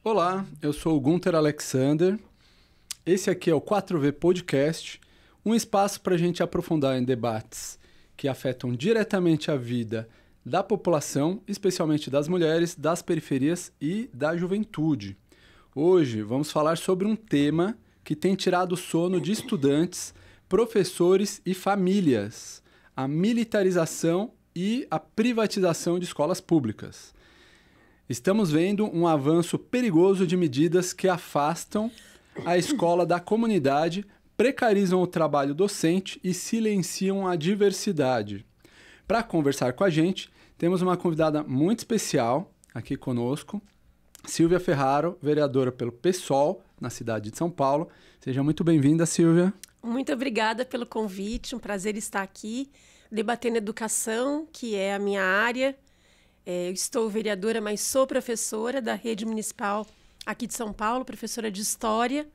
Olá, eu sou o Gunter Alexander. Esse aqui é o 4V Podcast, um espaço para a gente aprofundar em debates que afetam diretamente a vida da população, especialmente das mulheres, das periferias e da juventude. Hoje vamos falar sobre um tema que tem tirado o sono de estudantes, professores e famílias: a militarização e a privatização de escolas públicas. Estamos vendo um avanço perigoso de medidas que afastam a escola da comunidade, precarizam o trabalho docente e silenciam a diversidade. Para conversar com a gente, temos uma convidada muito especial aqui conosco, Silvia Ferraro, vereadora pelo PSOL, na cidade de São Paulo. Seja muito bem-vinda, Silvia. Muito obrigada pelo convite, um prazer estar aqui, debatendo educação, que é a minha área. Eu estou vereadora, mas sou professora da rede municipal aqui de São Paulo, professora de História,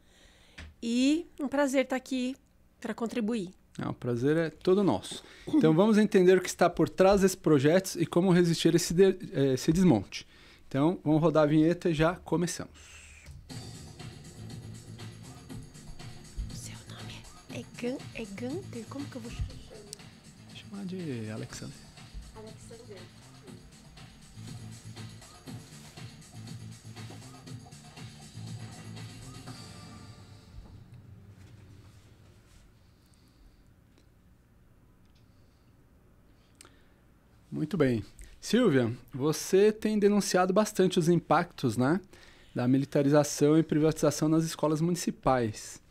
e um prazer estar aqui para contribuir. O prazer é todo nosso. Então vamos entender o que está por trás desses projetos e como resistir a esse desmonte. Então vamos rodar a vinheta e já começamos. Seu nome é Gunter? Como que eu vou chamar de Alexander? Alexander. Muito bem. Silvia, você tem denunciado bastante os impactos, né, da militarização e privatização nas escolas municipais.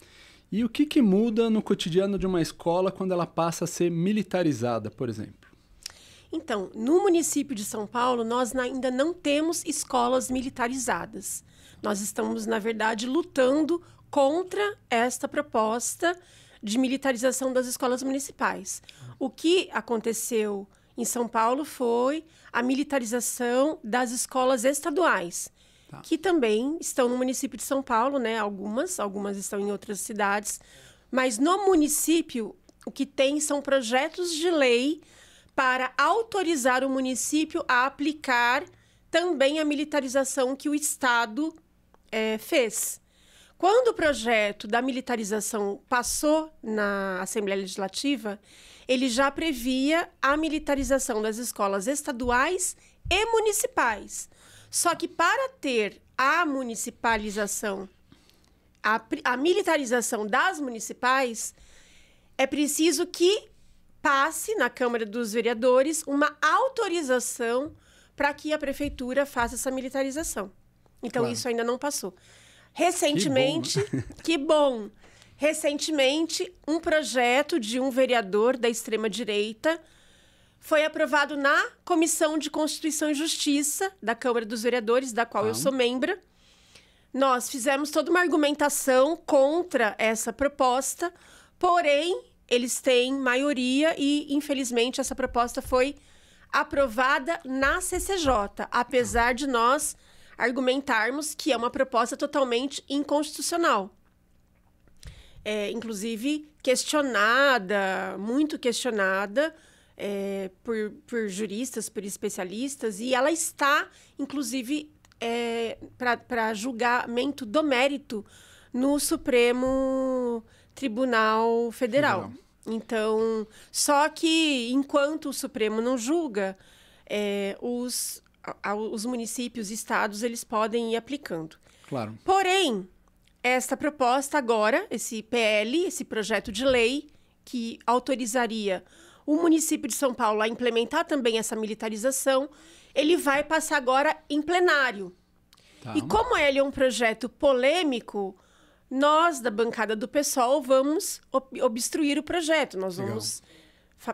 E o que muda no cotidiano de uma escola quando ela passa a ser militarizada, por exemplo? Então, no município de São Paulo, nós ainda não temos escolas militarizadas. Nós estamos, na verdade, lutando contra esta proposta de militarização das escolas municipais. O que aconteceu em São Paulo foi a militarização das escolas estaduais, que também estão no município de São Paulo, né? Algumas estão em outras cidades, mas no município o que tem são projetos de lei para autorizar o município a aplicar também a militarização que o Estado fez. Quando o projeto da militarização passou na Assembleia Legislativa, ele já previa a militarização das escolas estaduais e municipais. Só que para ter a municipalização, a militarização das municipais, é preciso que passe na Câmara dos Vereadores uma autorização para que a prefeitura faça essa militarização. Então, claro, isso ainda não passou. Recentemente, que bom! Recentemente, um projeto de um vereador da extrema-direita foi aprovado na Comissão de Constituição e Justiça da Câmara dos Vereadores, da qual eu sou membro. Nós fizemos toda uma argumentação contra essa proposta, porém, eles têm maioria e, infelizmente, essa proposta foi aprovada na CCJ, apesar de nós argumentarmos que é uma proposta totalmente inconstitucional. Inclusive questionada, muito questionada por juristas, por especialistas, e ela está, inclusive, para julgamento do mérito no Supremo Tribunal Federal. Então, só que enquanto o Supremo não julga, os municípios e estados, eles podem ir aplicando. Claro. Porém, esta proposta agora, esse PL, esse projeto de lei, que autorizaria o município de São Paulo a implementar também essa militarização, ele vai passar agora em plenário. E como ele é um projeto polêmico, nós, da bancada do PSOL, vamos obstruir o projeto. Nós vamos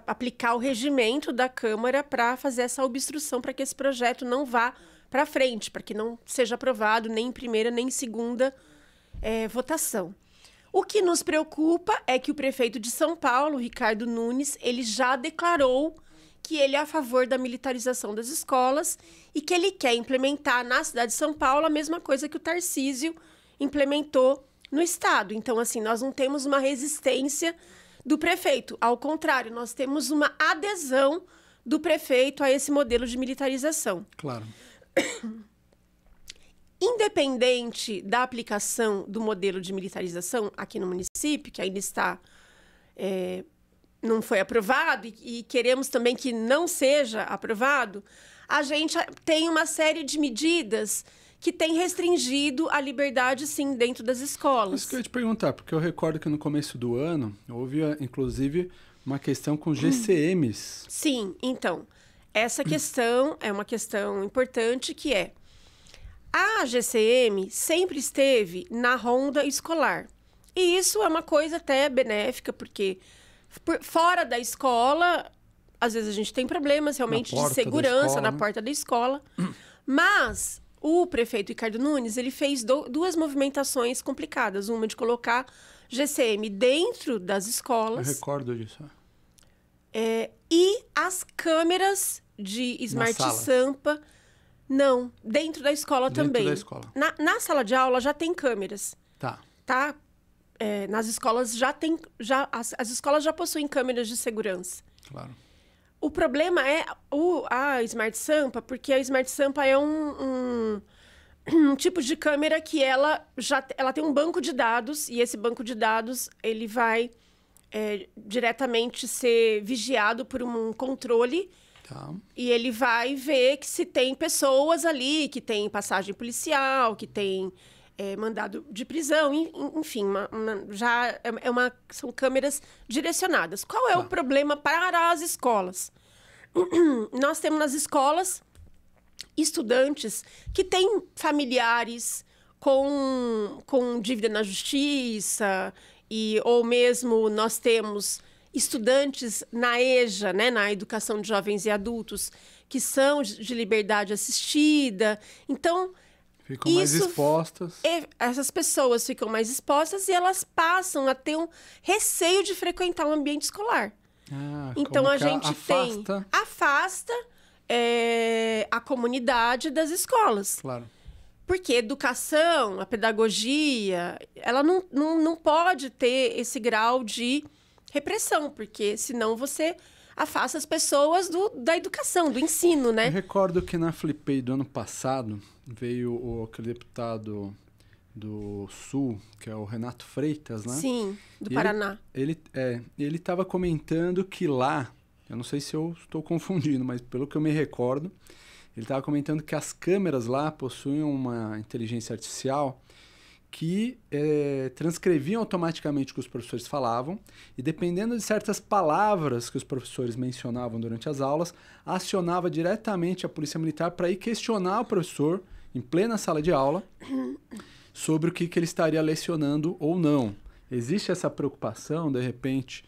aplicar o regimento da Câmara para fazer essa obstrução, para que esse projeto não vá para frente, para que não seja aprovado nem em primeira nem em segunda votação. O que nos preocupa é que o prefeito de São Paulo, Ricardo Nunes, ele já declarou que ele é a favor da militarização das escolas e que ele quer implementar na cidade de São Paulo a mesma coisa que o Tarcísio implementou no estado. Então, assim, nós não temos uma resistência do prefeito. Ao contrário, nós temos uma adesão do prefeito a esse modelo de militarização. Claro. independente da aplicação do modelo de militarização aqui no município, que ainda está, não foi aprovado e queremos também que não seja aprovado, a gente tem uma série de medidas que tem restringido a liberdade, sim, dentro das escolas. Isso que eu ia te perguntar, porque eu recordo que no começo do ano houve, inclusive, uma questão com GCMs. Sim, então, essa questão é uma questão importante, que é: a GCM sempre esteve na ronda escolar. E isso é uma coisa até benéfica, porque fora da escola, às vezes a gente tem problemas realmente de segurança na porta da escola. Mas o prefeito Ricardo Nunes, ele fez duas movimentações complicadas. Uma de colocar GCM dentro das escolas. Eu recordo disso. E as câmeras de Smart Sampa, não, dentro da escola também. Dentro da escola. Na sala de aula já tem câmeras. Tá? Nas escolas as escolas já possuem câmeras de segurança. Claro. O problema é a Smart Sampa, porque a Smart Sampa é um tipo de câmera que ela tem um banco de dados, e esse banco de dados ele vai diretamente ser vigiado por um controle. Tá. E ele vai ver que se tem pessoas ali, que tem passagem policial, que tem mandado de prisão, enfim, são câmeras direcionadas. Qual é o problema para as escolas? Nós temos nas escolas estudantes que têm familiares com dívida na justiça, ou mesmo nós temos estudantes na EJA, né, na Educação de Jovens e Adultos, que são de liberdade assistida. Então, ficam mais expostas. Essas pessoas ficam mais expostas e elas passam a ter um receio de frequentar o ambiente escolar. Então, a gente afasta a comunidade das escolas. Claro. Porque a educação, a pedagogia, ela não pode ter esse grau de repressão, porque senão você afasta as pessoas da educação, do ensino, né? Eu recordo que na Flipei do ano passado veio aquele deputado do Sul, que é o Renato Freitas, né? Sim, do Paraná. Ele estava comentando que lá, eu não sei se eu estou confundindo, mas pelo que eu me recordo, ele estava comentando que as câmeras lá possuem uma inteligência artificial que transcreviam automaticamente o que os professores falavam e, dependendo de certas palavras que os professores mencionavam durante as aulas, acionava diretamente a Polícia Militar para ir questionar o professor em plena sala de aula sobre o que ele estaria lecionando ou não. Existe essa preocupação, de repente,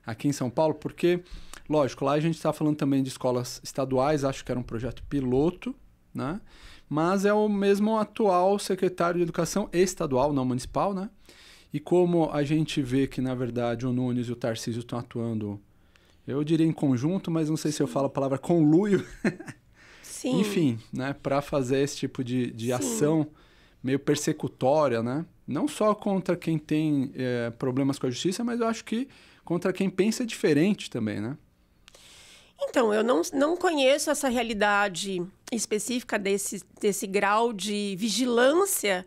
aqui em São Paulo? Porque, lógico, lá a gente está falando também de escolas estaduais, acho que era um projeto piloto, né? Mas é o mesmo atual secretário de Educação estadual, não municipal, né? E como a gente vê que, na verdade, o Nunes e o Tarcísio estão atuando, eu diria em conjunto, mas não sei se eu falo a palavra conluio. Sim. Enfim, né? Para fazer esse tipo de ação meio persecutória, né? Não só contra quem tem problemas com a justiça, mas eu acho que contra quem pensa diferente também, né? Então, eu não conheço essa realidade específica desse grau de vigilância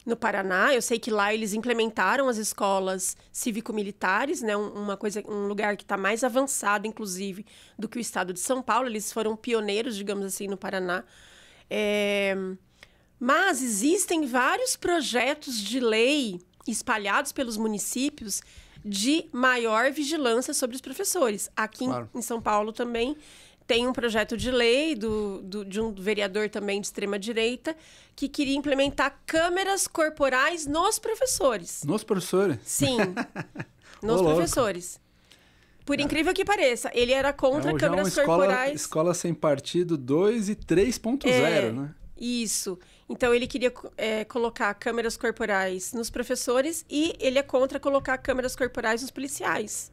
no Paraná. Eu sei que lá eles implementaram as escolas cívico-militares, né? Um lugar que está mais avançado, inclusive, do que o estado de São Paulo. Eles foram pioneiros, digamos assim, no Paraná. Mas existem vários projetos de lei espalhados pelos municípios de maior vigilância sobre os professores. Aqui em São Paulo também tem um projeto de lei de um vereador também de extrema-direita que queria implementar câmeras corporais nos professores. Nos professores? Sim, nos professores. Por incrível que pareça, ele era contra câmeras corporais. Escola sem partido 2 e 3.0, né? Isso. Então, ele queria colocar câmeras corporais nos professores e ele é contra colocar câmeras corporais nos policiais.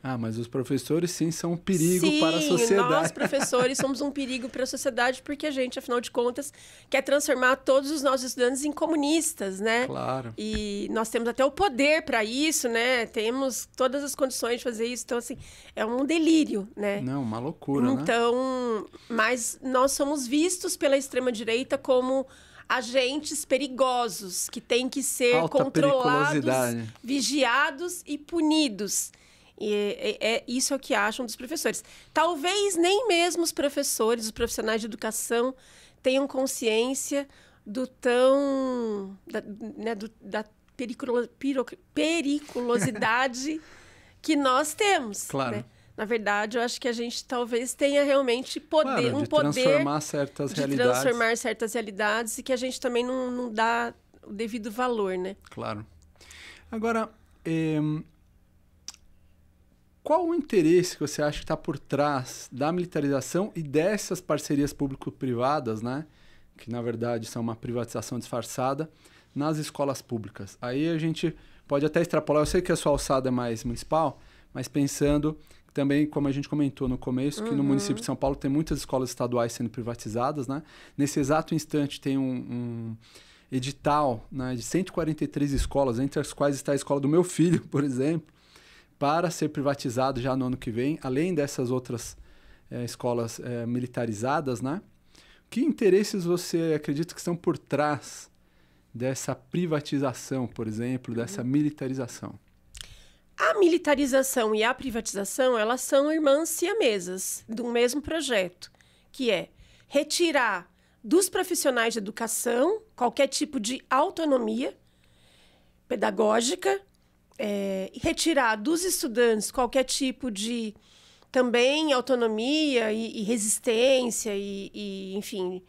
Ah, mas os professores, sim, são um perigo para a sociedade. Nós, professores, somos um perigo para a sociedade porque a gente, afinal de contas, quer transformar todos os nossos estudantes em comunistas, né? Claro. E nós temos até o poder para isso, né? Temos todas as condições de fazer isso. Então, assim, é um delírio, né? Não, uma loucura, né? Então, mas nós somos vistos pela extrema-direita como agentes perigosos que têm que ser Alta controlados, periculosidade. vigiados e punidos. E isso é o que acham dos professores. Talvez nem mesmo os professores, os profissionais de educação, tenham consciência do tão... da periculosidade que nós temos. Claro. Né? Na verdade, eu acho que a gente talvez tenha realmente poder, Claro, um de poder transformar certas de realidades. transformar certas realidades e que a gente também não dá o devido valor, né? Claro. Agora, qual o interesse que você acha que está por trás da militarização e dessas parcerias público-privadas, né? Que, na verdade, são uma privatização disfarçada, nas escolas públicas? Aí a gente pode até extrapolar. Eu sei que a sua alçada é mais municipal, mas pensando também, como a gente comentou no começo, que no município de São Paulo tem muitas escolas estaduais sendo privatizadas, né? Nesse exato instante tem um edital, né, de 143 escolas, entre as quais está a escola do meu filho, por exemplo, para ser privatizado já no ano que vem, além dessas outras escolas militarizadas, né? Que interesses você acredita que estão por trás dessa privatização, por exemplo, dessa militarização? A militarização e a privatização, elas são irmãs siamesas do mesmo projeto, que é retirar dos profissionais de educação qualquer tipo de autonomia pedagógica, retirar dos estudantes qualquer tipo de também autonomia e resistência enfim...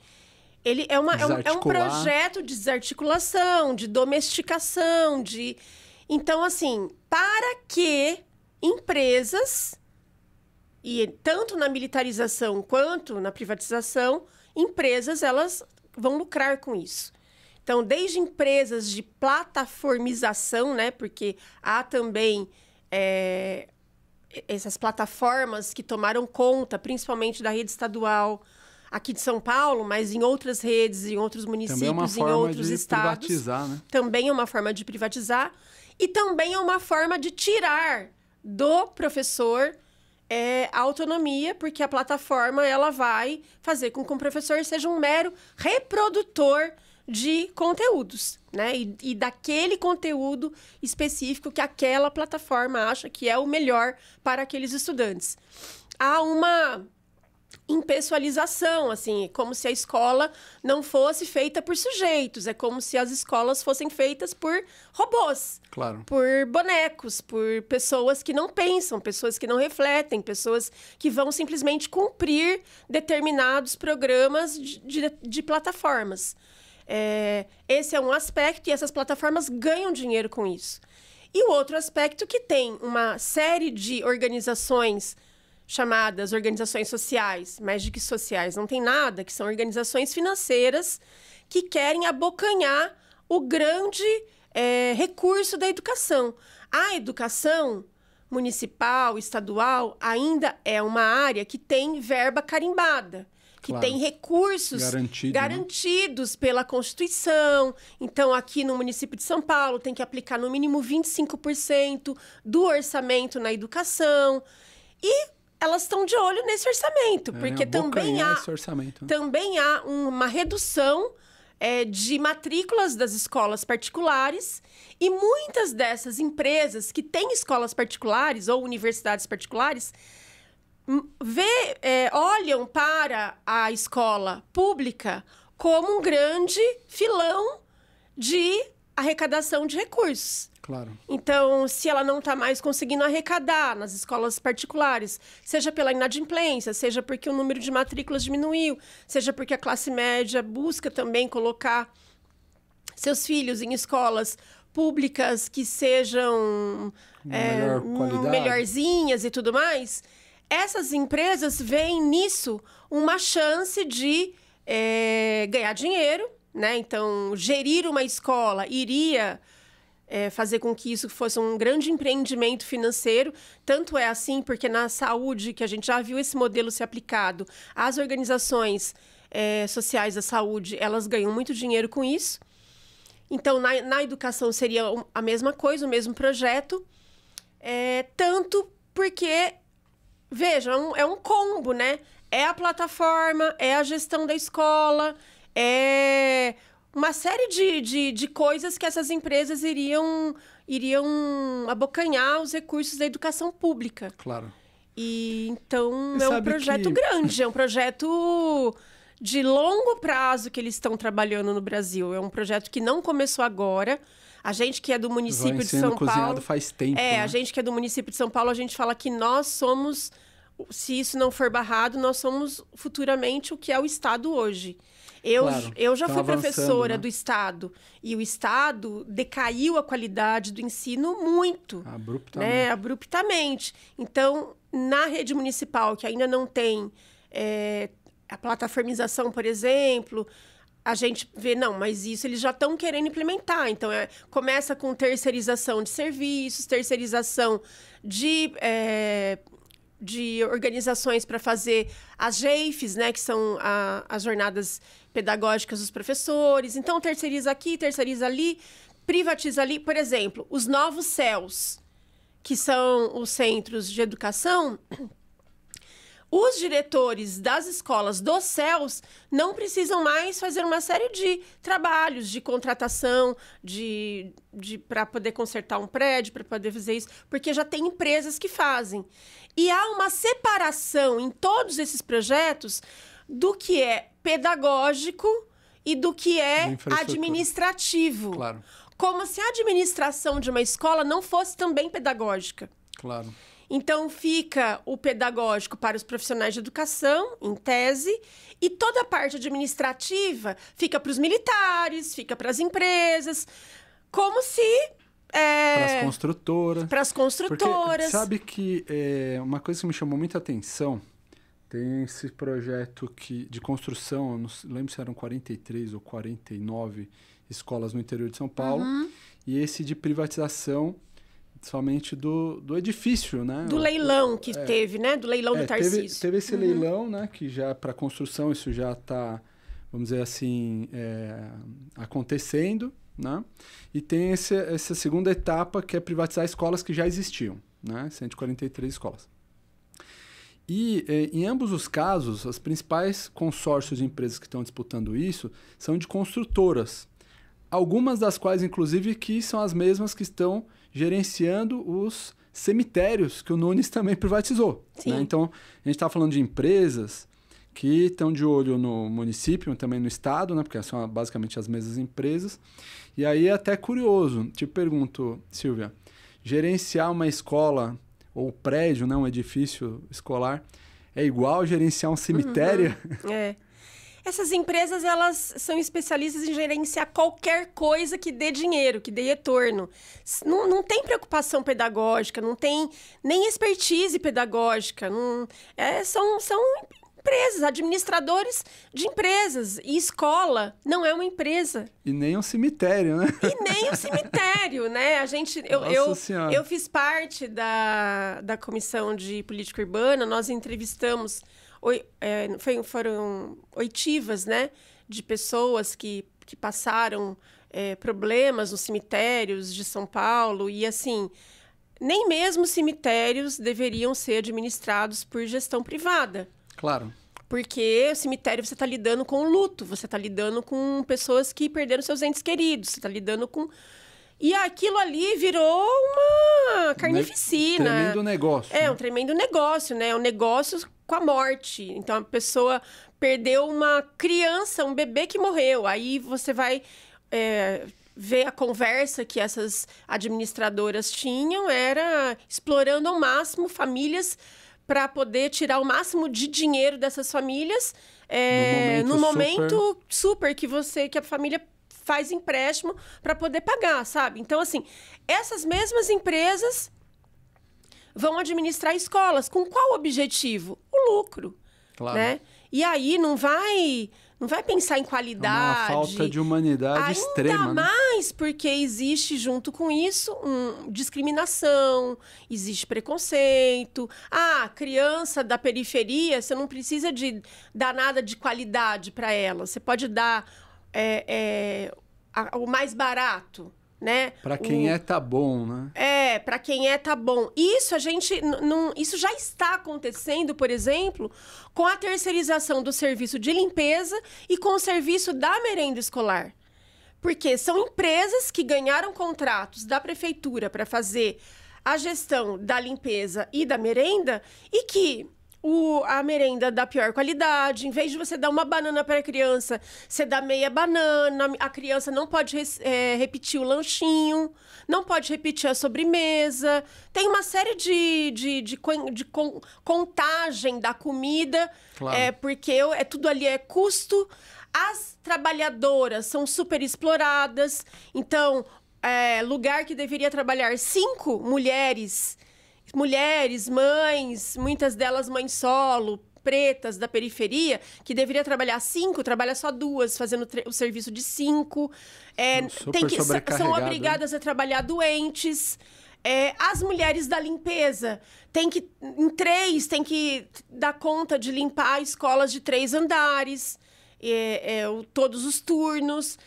Ele é um projeto de desarticulação, de domesticação, Então, assim, para que empresas, e tanto na militarização quanto na privatização, empresas, elas vão lucrar com isso. Então, desde empresas de plataformização, né? Porque há também essas plataformas que tomaram conta, principalmente da rede estadual aqui de São Paulo, mas em outras redes, em outros municípios, em outros estados. Privatizar, né? Também é uma forma de privatizar. E também é uma forma de tirar do professor a autonomia, porque a plataforma ela vai fazer com que o professor seja um mero reprodutor de conteúdos, né? E daquele conteúdo específico que aquela plataforma acha que é o melhor para aqueles estudantes. Há uma impessoalização, assim, como se a escola não fosse feita por sujeitos, é como se as escolas fossem feitas por robôs, claro, por bonecos, por pessoas que não pensam, pessoas que não refletem, pessoas que vão simplesmente cumprir determinados programas de plataformas. Esse é um aspecto e essas plataformas ganham dinheiro com isso. E o outro aspecto que tem uma série de organizações chamadas organizações sociais, mais do que sociais, não tem nada, que são organizações financeiras que querem abocanhar o grande recurso da educação. A educação municipal, estadual, ainda é uma área que tem verba carimbada, que claro, tem recursos garantidos, né, pela Constituição. Então, aqui no município de São Paulo, tem que aplicar no mínimo 25% do orçamento na educação. E elas estão de olho nesse orçamento, porque também há uma redução de matrículas das escolas particulares e muitas dessas empresas que têm escolas particulares ou universidades particulares olham para a escola pública como um grande filão de arrecadação de recursos. Claro. Então, se ela não está mais conseguindo arrecadar nas escolas particulares, seja pela inadimplência, seja porque o número de matrículas diminuiu, seja porque a classe média busca também colocar seus filhos em escolas públicas que sejam melhorzinhas e tudo mais, essas empresas veem nisso uma chance de ganhar dinheiro, né? Então, gerir uma escola iria fazer com que isso fosse um grande empreendimento financeiro. Tanto é assim porque na saúde, que a gente já viu esse modelo ser aplicado, as organizações sociais da saúde, elas ganham muito dinheiro com isso. Então, na educação seria a mesma coisa, o mesmo projeto. Tanto porque, veja, é um combo, né? É a plataforma, é a gestão da escola, é uma série de coisas que essas empresas iriam abocanhar os recursos da educação pública. Claro. E então é um projeto grande, é um projeto de longo prazo que eles estão trabalhando no Brasil. É um projeto que não começou agora. A gente que é do município de São Paulo... faz tempo, né? A gente que é do município de São Paulo, a gente fala que nós somos, se isso não for barrado, nós somos futuramente o que é o Estado hoje. Eu já fui professora, né, do Estado. E o Estado decaiu a qualidade do ensino muito. Abruptamente. Né? Abruptamente. Então, na rede municipal, que ainda não tem a plataformização, por exemplo, a gente vê, não, mas isso eles já estão querendo implementar. Então, começa com terceirização de serviços, terceirização de organizações para fazer as GEIFs, né, que são as jornadas pedagógicas dos professores. Então, terceiriza aqui, terceiriza ali, privatiza ali. Por exemplo, os novos CELs, que são os centros de educação... Os diretores das escolas dos CELs não precisam mais fazer uma série de trabalhos de contratação, para poder consertar um prédio, para poder fazer isso, porque já tem empresas que fazem. E há uma separação em todos esses projetos do que é pedagógico e do que é administrativo. Claro. Como se a administração de uma escola não fosse também pedagógica. Claro. Então, fica o pedagógico para os profissionais de educação, em tese, e toda a parte administrativa fica para os militares, fica para as empresas, como se... para as construtoras. Para as construtoras. Porque sabe que uma coisa que me chamou muita atenção, tem esse projeto de construção, eu não lembro se eram 43 ou 49 escolas no interior de São Paulo, e esse de privatização... somente do edifício, né? Do leilão que teve, né? Do leilão do Tarcísio. Teve esse leilão, né? Que já para construção isso já está, vamos dizer assim, acontecendo, né? E tem essa segunda etapa que é privatizar escolas que já existiam, né? 143 escolas. E em ambos os casos, os principais consórcios de empresas que estão disputando isso são de construtoras. Algumas das quais, inclusive, que são as mesmas que estão gerenciando os cemitérios que o Nunes também privatizou. Né? Então, a gente está falando de empresas que estão de olho no município, também no estado, né? Porque são basicamente as mesmas empresas. E aí é até curioso. Te pergunto, Silvia, gerenciar uma escola ou prédio, né? Um edifício escolar, é igual gerenciar um cemitério? Essas empresas, elas são especialistas em gerenciar qualquer coisa que dê dinheiro, que dê retorno. Não tem preocupação pedagógica, não tem nem expertise pedagógica. São empresas, administradores de empresas. E escola não é uma empresa. E nem um cemitério, né? E nem um cemitério, né? Eu fiz parte da Comissão de Política Urbana, nós entrevistamos... foram oitivas, né, de pessoas que passaram problemas nos cemitérios de São Paulo. E, assim, nem mesmo cemitérios deveriam ser administrados por gestão privada. Claro. Porque o cemitério você está lidando com o luto, você está lidando com pessoas que perderam seus entes queridos, você está lidando com... E aquilo ali virou uma carnificina. Tremendo negócio. Um tremendo negócio, né? Um negócio com a morte. Então, a pessoa perdeu uma criança, um bebê que morreu. Aí você vai ver a conversa que essas administradoras tinham, era explorando ao máximo famílias para poder tirar o máximo de dinheiro dessas famílias no momento super que a família faz empréstimo para poder pagar, sabe? Então, assim, essas mesmas empresas vão administrar escolas. Com qual objetivo? O lucro. Claro. Né? E aí não vai não vai pensar em qualidade. É uma falta de humanidade extrema. Ainda mais porque existe, junto com isso, discriminação, existe preconceito. Criança da periferia, você não precisa dar nada de qualidade para ela. Você pode dar o mais barato, né? Para quem tá bom, né? Para quem tá bom. Isso isso já está acontecendo, por exemplo, com a terceirização do serviço de limpeza e com o serviço da merenda escolar. Porque são empresas que ganharam contratos da prefeitura para fazer a gestão da limpeza e da merenda e que a merenda da pior qualidade, em vez de você dar uma banana para a criança, você dá meia banana, a criança não pode repetir o lanchinho, não pode repetir a sobremesa, tem uma série de contagem da comida, claro. porque tudo ali é custo. As trabalhadoras são super exploradas, então, lugar que deveria trabalhar 5 mulheres, mães, muitas delas mães solo, pretas da periferia, que deveria trabalhar 5, trabalha só 2, fazendo o serviço de 5. São obrigadas a trabalhar doentes. As mulheres da limpeza tem que dar conta de limpar escolas de 3 andares, todos os turnos.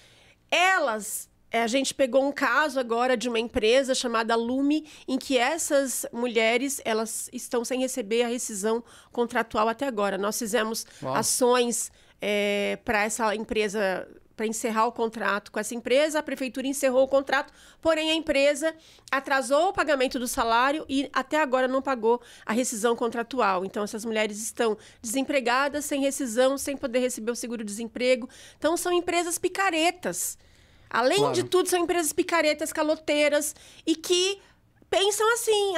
A gente pegou um caso agora de uma empresa chamada Lume, em que essas mulheres, elas estão sem receber a rescisão contratual até agora. Nós fizemos ações para essa empresa, para encerrar o contrato com essa empresa. A prefeitura encerrou o contrato, porém a empresa atrasou o pagamento do salário e até agora não pagou a rescisão contratual. Então, essas mulheres estão desempregadas, sem rescisão, sem poder receber o seguro-desemprego. Então, são empresas picaretas. Além de tudo, são empresas picaretas, caloteiras, e que pensam assim,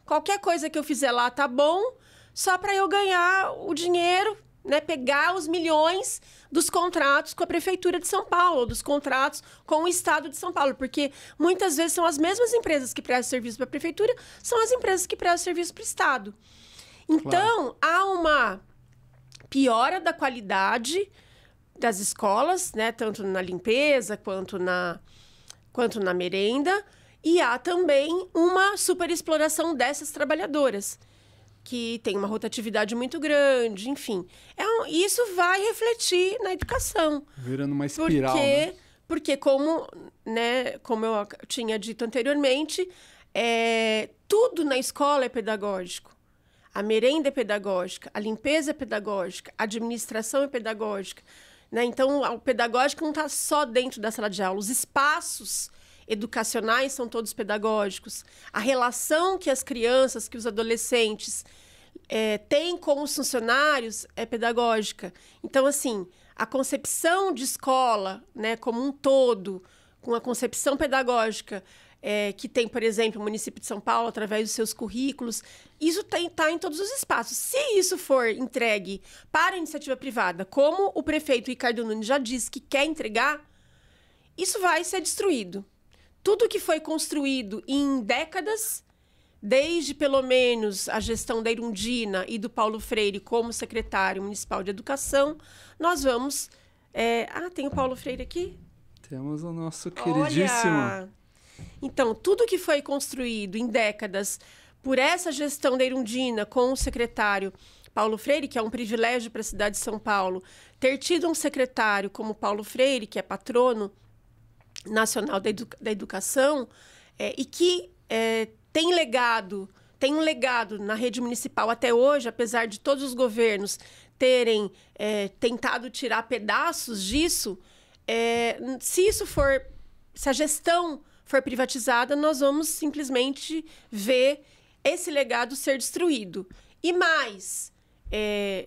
qualquer coisa que eu fizer lá tá bom, só para eu ganhar o dinheiro, né? Pegar os milhões dos contratos com a Prefeitura de São Paulo, dos contratos com o Estado de São Paulo, porque muitas vezes são as mesmas empresas que prestam serviço para a Prefeitura, são as empresas que prestam serviço para o Estado. Então, há uma piora da qualidade das escolas, né, tanto na limpeza quanto na merenda, e há também uma superexploração dessas trabalhadoras, que tem uma rotatividade muito grande, enfim. Isso vai refletir na educação. Virando uma espiral, né? Porque como eu tinha dito anteriormente, tudo na escola é pedagógico. A merenda é pedagógica, a limpeza é pedagógica, a administração é pedagógica. Né? Então, o pedagógico não está só dentro da sala de aula. Os espaços educacionais são todos pedagógicos. A relação que as crianças, que os adolescentes têm com os funcionários é pedagógica. Então, assim, a concepção de escola, né, como um todo, com a concepção pedagógica que tem, por exemplo, o município de São Paulo, através dos seus currículos, isso está em todos os espaços. Se isso for entregue para a iniciativa privada, como o prefeito Ricardo Nunes já disse que quer entregar, isso vai ser destruído. Tudo que foi construído em décadas, desde pelo menos a gestão da Erundina e do Paulo Freire como secretário municipal de educação, nós vamos... tem o Paulo Freire aqui? Temos o nosso queridíssimo... Olha! Então, tudo que foi construído em décadas por essa gestão da Erundina com o secretário Paulo Freire, que é um privilégio para a cidade de São Paulo, ter tido um secretário como Paulo Freire, que é patrono nacional da educação, e que tem um legado na rede municipal até hoje, apesar de todos os governos terem tentado tirar pedaços disso, se a gestão for privatizada, nós vamos simplesmente ver esse legado ser destruído. E mais,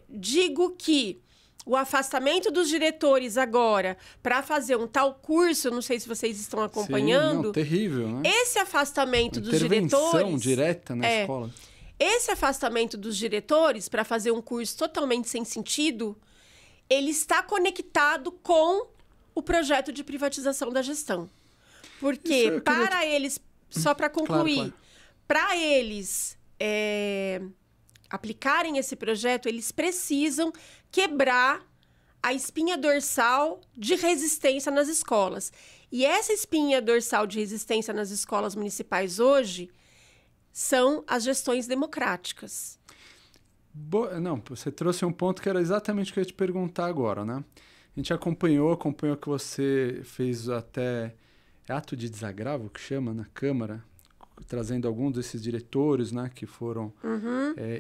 digo que o afastamento dos diretores agora para fazer um tal curso, não sei se vocês estão acompanhando. Sim, não, terrível, né? Esse afastamento dos diretores... Intervenção direta na escola. Esse afastamento dos diretores para fazer um curso totalmente sem sentido, ele está conectado com o projeto de privatização da gestão. Porque para eles, só para concluir, para eles aplicarem esse projeto, eles precisam quebrar a espinha dorsal de resistência nas escolas. E essa espinha dorsal de resistência nas escolas municipais hoje são as gestões democráticas. Não, você trouxe um ponto que era exatamente o que eu ia te perguntar agora, né? A gente acompanhou que você fez até ato de desagravo, que chama, na Câmara, trazendo alguns desses diretores, né, que foram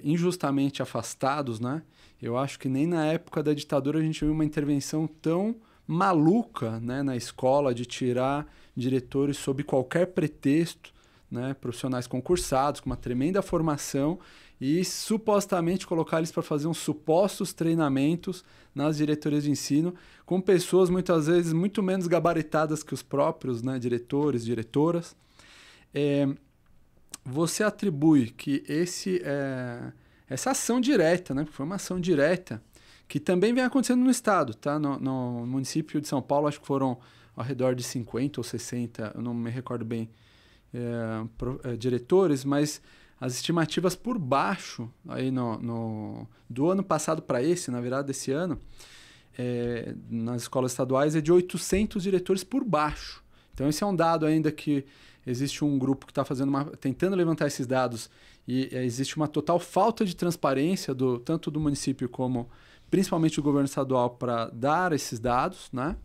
injustamente afastados, né? Eu acho que nem na época da ditadura a gente viu uma intervenção tão maluca, né, na escola, de tirar diretores sob qualquer pretexto, né, profissionais concursados, com uma tremenda formação, e supostamente colocar eles para fazer uns supostos treinamentos nas diretorias de ensino, com pessoas muitas vezes muito menos gabaritadas que os próprios, né, diretores, diretoras. Você atribui que essa ação direta, né, porque foi uma ação direta, que também vem acontecendo no estado, tá? No município de São Paulo, acho que foram ao redor de 50 ou 60, eu não me recordo bem, diretores, mas as estimativas por baixo, aí do ano passado para esse, na virada desse ano, nas escolas estaduais, é de 800 diretores por baixo. Então, esse é um dado ainda que existe um grupo que está tentando levantar esses dados e existe uma total falta de transparência tanto do município como principalmente do governo estadual para dar esses dados, né?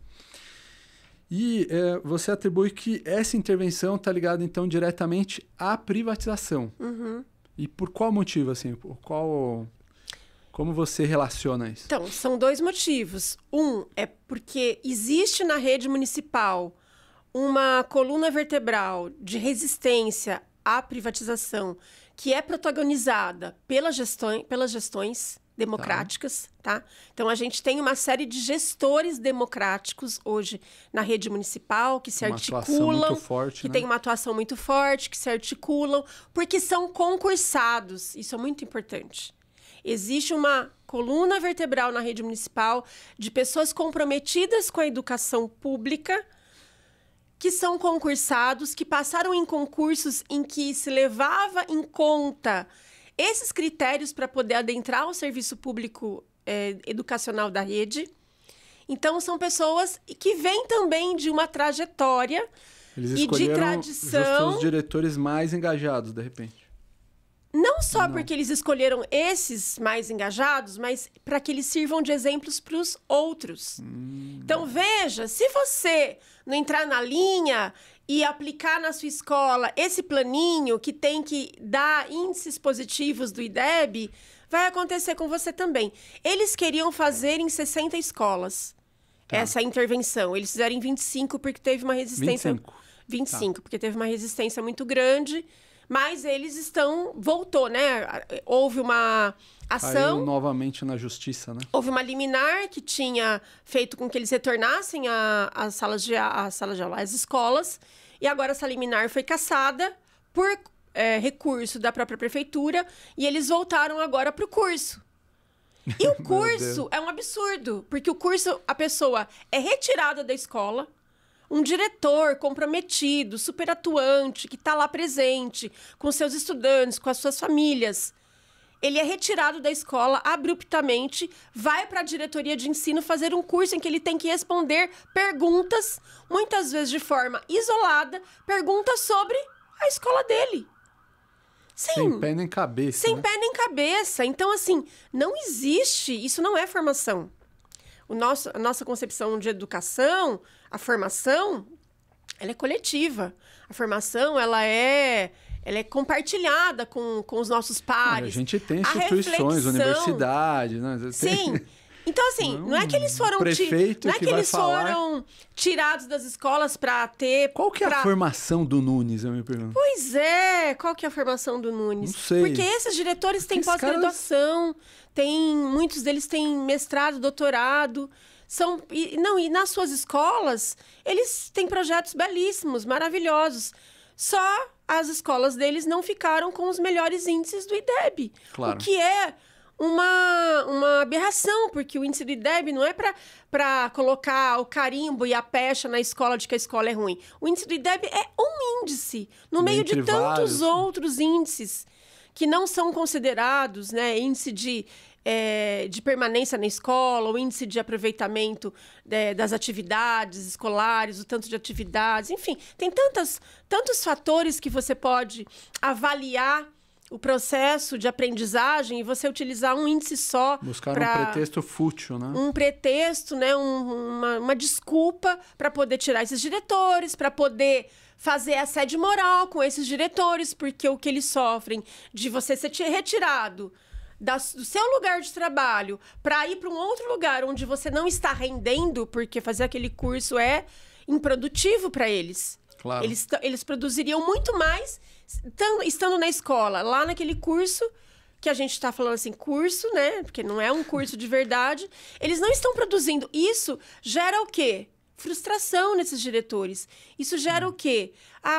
E você atribui que essa intervenção está ligada, então, diretamente à privatização. Uhum. E por qual motivo, assim? Como você relaciona isso? Então, são dois motivos. Um é porque existe na rede municipal uma coluna vertebral de resistência à privatização que é protagonizada pelas gestões democráticas, tá? Então, a gente tem uma série de gestores democráticos hoje na rede municipal que se articulam, muito forte, que né? tem uma atuação muito forte, que se articulam, porque são concursados. Isso é muito importante. Existe uma coluna vertebral na rede municipal de pessoas comprometidas com a educação pública, que são concursados, que passaram em concursos em que se levava em conta esses critérios para poder adentrar o serviço público educacional da rede. Então, são pessoas que vêm também de uma trajetória e de tradição. Os diretores mais engajados, de repente. Não só porque eles escolheram esses mais engajados, mas para que eles sirvam de exemplos para os outros. Então, veja, se você não entrar na linha e aplicar na sua escola esse planinho que tem que dar índices positivos do IDEB, vai acontecer com você também. Eles queriam fazer em 60 escolas essa intervenção. Eles fizeram em 25 porque teve uma resistência... 25, porque teve uma resistência muito grande, mas eles voltou, né? Houve uma ação... Caiu novamente na justiça, né? Houve uma liminar que tinha feito com que eles retornassem às salas de aula, às escolas, e agora essa liminar foi cassada por recurso da própria prefeitura, e eles voltaram agora para o curso. E o curso é um absurdo, porque o curso, a pessoa é retirada da escola, um diretor comprometido, super atuante, que está lá presente, com seus estudantes, com as suas famílias. Ele é retirado da escola abruptamente, vai para a diretoria de ensino fazer um curso em que ele tem que responder perguntas, muitas vezes de forma isolada, perguntas sobre a escola dele. Sim, sem pé nem cabeça. Sem pé nem cabeça. Então, assim, não existe, isso não é formação. A nossa concepção de educação, a formação, ela é coletiva. A formação, ela é compartilhada com os nossos pares. A gente tem instituições, universidade, né? Sim. Então, assim, não é que eles foram tirados das escolas para ter... Qual que é a formação do Nunes, eu me pergunto? Pois é, qual que é a formação do Nunes? Não sei. Porque esses diretores têm pós-graduação, muitos deles têm mestrado, doutorado... E nas suas escolas, eles têm projetos belíssimos, maravilhosos. Só as escolas deles não ficaram com os melhores índices do IDEB. Claro. O que é uma aberração, porque o índice do IDEB não é para colocar o carimbo e a pecha na escola de que a escola é ruim. O índice do IDEB é um índice, no meio de tantos outros índices que não são considerados, né? Índice de de permanência na escola, o índice de aproveitamento das atividades escolares, o tanto de atividades, enfim, tem tantos fatores que você pode avaliar o processo de aprendizagem e você utilizar um índice só. Buscar um pretexto fútil, né? Um pretexto, né? Uma desculpa para poder tirar esses diretores, para poder fazer assédio moral com esses diretores, porque o que eles sofrem de você ser retirado do seu lugar de trabalho para ir para um outro lugar onde você não está rendendo, porque fazer aquele curso é improdutivo para eles. Claro. Eles produziriam muito mais estando na escola, lá naquele curso, que a gente está falando assim, curso, né? Porque não é um curso de verdade. Eles não estão produzindo. Isso gera o quê? Frustração nesses diretores. Isso gera o quê?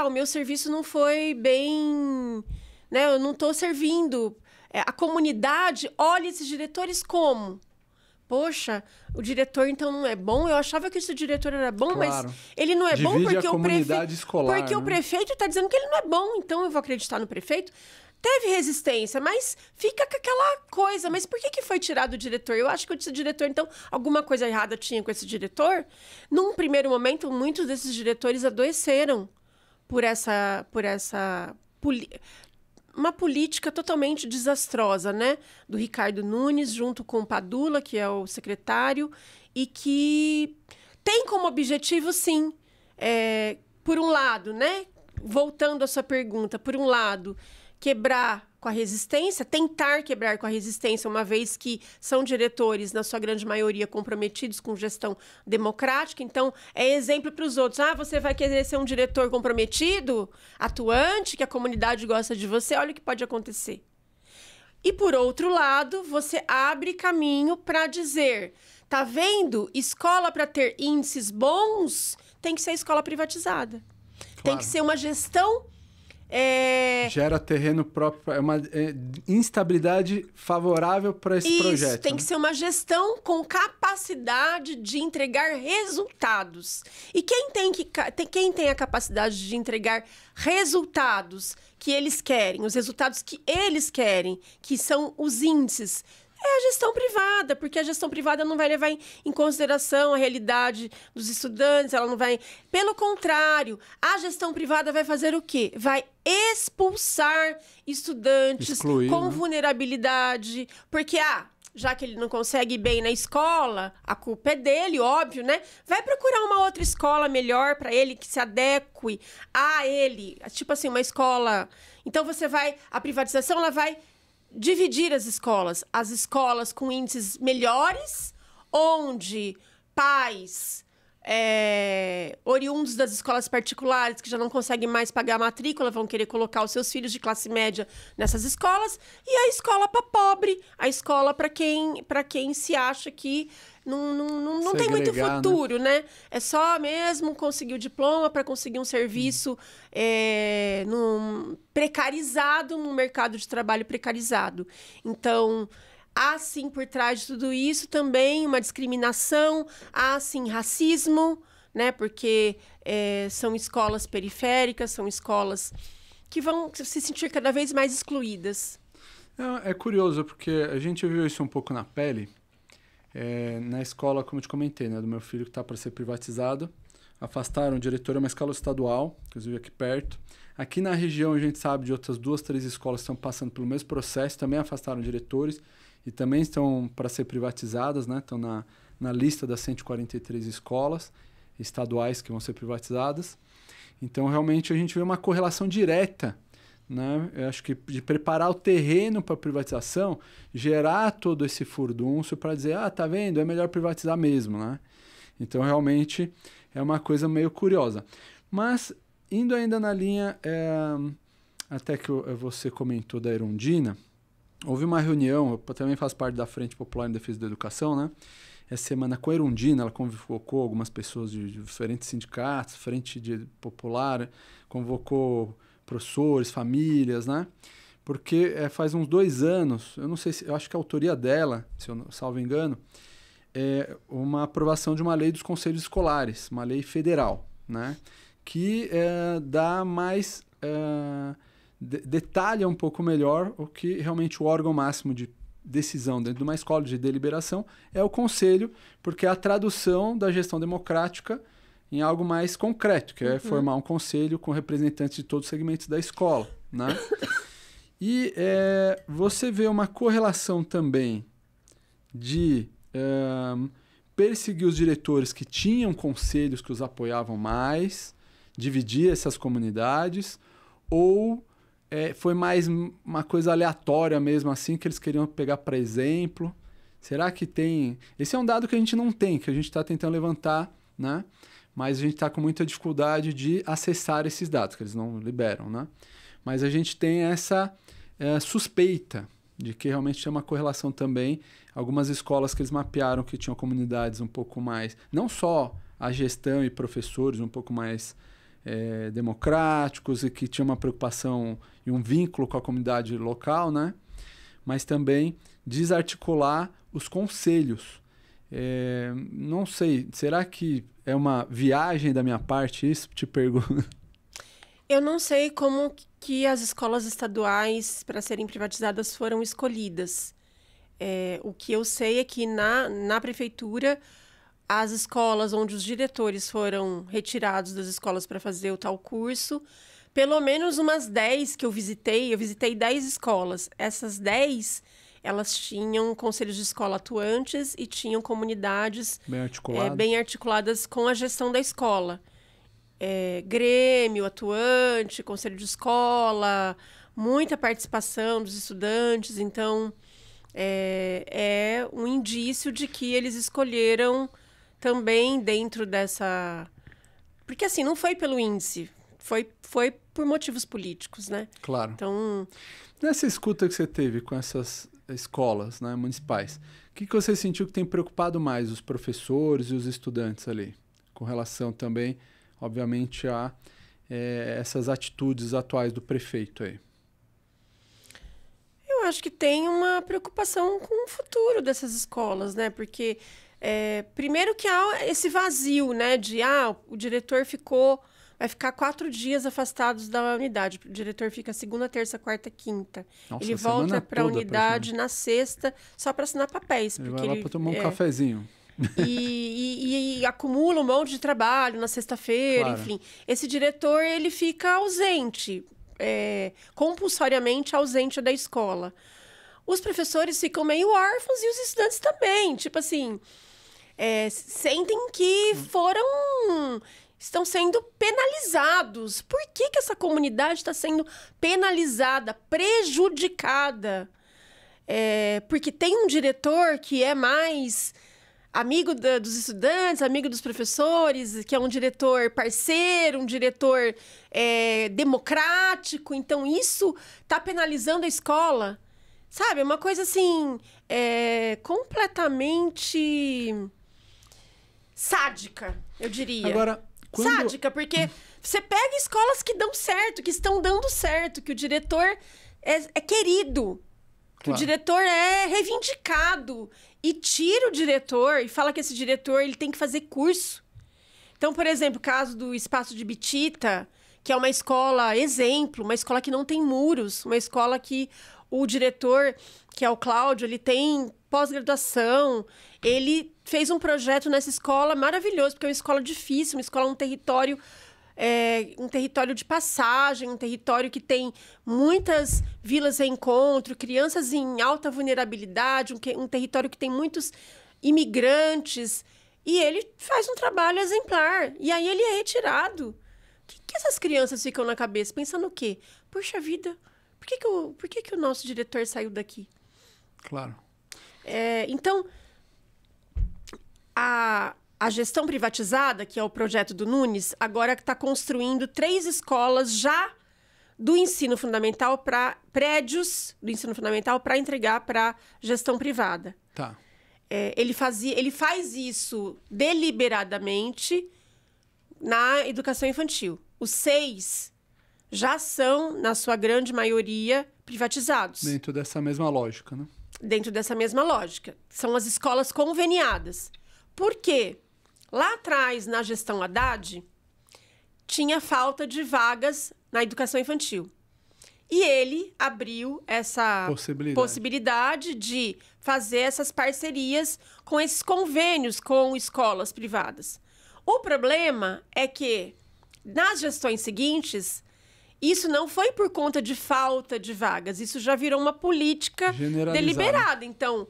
O meu serviço não foi bem... né? Eu não estou servindo. A comunidade olha esses diretores como... Poxa, o diretor então não é bom? Eu achava que esse diretor era bom, claro. Mas ele não é Divide bom porque a comunidade escolar, porque o prefeito está dizendo que ele não é bom, então eu vou acreditar no prefeito. Teve resistência, mas fica com aquela coisa. Mas por que foi tirado o diretor? Eu acho que esse diretor, então, alguma coisa errada tinha com esse diretor. Num primeiro momento, muitos desses diretores adoeceram por uma política totalmente desastrosa, né? Do Ricardo Nunes, junto com o Padula, que é o secretário, e que tem como objetivo, sim, por um lado, né? Voltando à sua pergunta, por um lado, quebrar com a resistência, tentar quebrar com a resistência, uma vez que são diretores, na sua grande maioria, comprometidos com gestão democrática. Então, é exemplo para os outros. Você vai querer ser um diretor comprometido, atuante, que a comunidade gosta de você, olha o que pode acontecer. E, por outro lado, você abre caminho para dizer, tá vendo? Escola para ter índices bons tem que ser escola privatizada. Claro. Tem que ser uma gestão... Gera terreno próprio, é uma instabilidade favorável para esse projeto. Isso, tem que ser uma gestão com capacidade de entregar resultados. E quem tem a capacidade de entregar resultados que eles querem, os resultados que eles querem, que são os índices, é a gestão privada, porque a gestão privada não vai levar em consideração a realidade dos estudantes, ela não vai... Pelo contrário, a gestão privada vai fazer o quê? Vai expulsar estudantes Excluir, com né? vulnerabilidade, porque, já que ele não consegue ir bem na escola, a culpa é dele, óbvio, né? Vai procurar uma outra escola melhor para ele, que se adeque a ele. Tipo assim, uma escola... Então, a privatização, ela vai... dividir as escolas com índices melhores, onde pais oriundos das escolas particulares que já não conseguem mais pagar a matrícula vão querer colocar os seus filhos de classe média nessas escolas, e a escola para pobre, a escola para quem se acha que não tem muito futuro, né? É só mesmo conseguir o diploma para conseguir um serviço precarizado, num mercado de trabalho precarizado. Então, há sim por trás de tudo isso também uma discriminação, há sim racismo, né? Porque são escolas periféricas, são escolas que vão se sentir cada vez mais excluídas. É curioso, porque a gente viu isso um pouco na pele. Na escola, como eu te comentei, né, do meu filho que está para ser privatizado, afastaram o diretor, é uma escola estadual, inclusive aqui perto. Aqui na região a gente sabe de outras 2, 3 escolas que estão passando pelo mesmo processo, também afastaram diretores e também estão para ser privatizadas, né, estão na lista das 143 escolas estaduais que vão ser privatizadas. Então, realmente, a gente vê uma correlação direta, né? Eu acho que de preparar o terreno para a privatização, gerar todo esse furdúncio para dizer, tá vendo, é melhor privatizar mesmo, né? Então, realmente, é uma coisa meio curiosa. Mas, indo ainda na linha, até que você comentou da Erundina, houve uma reunião, eu também faço parte da Frente Popular em Defesa da Educação, né? Essa semana com a Erundina, ela convocou algumas pessoas de diferentes sindicatos, Frente Popular, convocou professores, famílias, né? Porque faz uns 2 anos, eu não sei eu acho que a autoria dela, se eu não salvo engano, é uma aprovação de uma lei dos conselhos escolares, uma lei federal, né? Que dá mais... detalha um pouco melhor o que realmente o órgão máximo de decisão dentro de uma escola de deliberação é o conselho, porque é a tradução da gestão democrática em algo mais concreto, que é formar um conselho com representantes de todos os segmentos da escola, né? E você vê uma correlação também de perseguir os diretores que tinham conselhos que os apoiavam mais, dividir essas comunidades, ou foi mais uma coisa aleatória mesmo assim, que eles queriam pegar para exemplo? Será que tem... Esse é um dado que a gente não tem, que a gente está tentando levantar, né? Mas a gente está com muita dificuldade de acessar esses dados, que eles não liberam, né? Mas a gente tem essa suspeita de que realmente tem uma correlação também. Algumas escolas que eles mapearam que tinham comunidades um pouco mais... Não só a gestão e professores um pouco mais democráticos e que tinham uma preocupação e um vínculo com a comunidade local, né? Mas também desarticular os conselhos. Não sei, será que é uma viagem da minha parte isso? Te pergunto. Eu não sei como que as escolas estaduais para serem privatizadas foram escolhidas. O que eu sei é que na prefeitura, as escolas onde os diretores foram retirados das escolas para fazer o tal curso, pelo menos umas 10 que eu visitei 10 escolas. Essas 10, elas tinham conselhos de escola atuantes e tinham comunidades bem articuladas com a gestão da escola. Grêmio atuante, conselho de escola, muita participação dos estudantes. Então, é um indício de que eles escolheram também dentro dessa... Porque, assim, não foi pelo índice, foi por motivos políticos, né? Claro. Então... Nessa escuta que você teve com essas escolas, né, municipais, o que você sentiu que tem preocupado mais os professores e os estudantes ali? Com relação também, obviamente, a essas atitudes atuais do prefeito aí. Eu acho que tem uma preocupação com o futuro dessas escolas, né? Porque, primeiro que há esse vazio, né? De, o diretor vai ficar 4 dias afastados da unidade. O diretor fica segunda, terça, quarta, quinta. Nossa, ele volta para a unidade na sexta só para assinar papéis. Ele vai lá para tomar um cafezinho. E acumula um monte de trabalho na sexta-feira, claro. Enfim. Esse diretor, ele fica ausente, compulsoriamente ausente da escola. Os professores ficam meio órfãos e os estudantes também. Tipo assim, sentem que estão sendo penalizados. Por que essa comunidade está sendo penalizada, prejudicada? Porque tem um diretor que é mais amigo dos estudantes, amigo dos professores, que é um diretor parceiro, um diretor democrático. Então, isso está penalizando a escola. Sabe? É uma coisa, assim, completamente sádica, eu diria. Agora, sádica, porque você pega escolas que dão certo, que estão dando certo, que o diretor é querido, que o diretor é reivindicado, e tira o diretor e fala que esse diretor ele tem que fazer curso. Então, por exemplo, o caso do Espaço de Bitita, que é uma escola exemplo, uma escola que não tem muros, uma escola que o diretor, que é o Cláudio, ele tem pós-graduação, ele fez um projeto nessa escola maravilhoso, porque é uma escola difícil, uma escola, um território de passagem, um território que tem muitas vilas de reencontro, crianças em alta vulnerabilidade, um território que tem muitos imigrantes, e ele faz um trabalho exemplar. E aí ele é retirado. O que essas crianças ficam na cabeça? Pensando o quê? Puxa vida, por que o nosso diretor saiu daqui? Claro. Então, a gestão privatizada, que é o projeto do Nunes, agora está construindo 3 escolas já do ensino fundamental para prédios do ensino fundamental para entregar para gestão privada. Tá. Ele faz isso deliberadamente na educação infantil. Os 6 já são, na sua grande maioria, privatizados. Dentro dessa mesma lógica, né? Dentro dessa mesma lógica. São as escolas conveniadas. Por quê? Lá atrás, na gestão Haddad, tinha falta de vagas na educação infantil. E ele abriu essa possibilidade de fazer essas parcerias com esses convênios com escolas privadas. O problema é que, nas gestões seguintes, isso não foi por conta de falta de vagas. Isso já virou uma política deliberada. Então,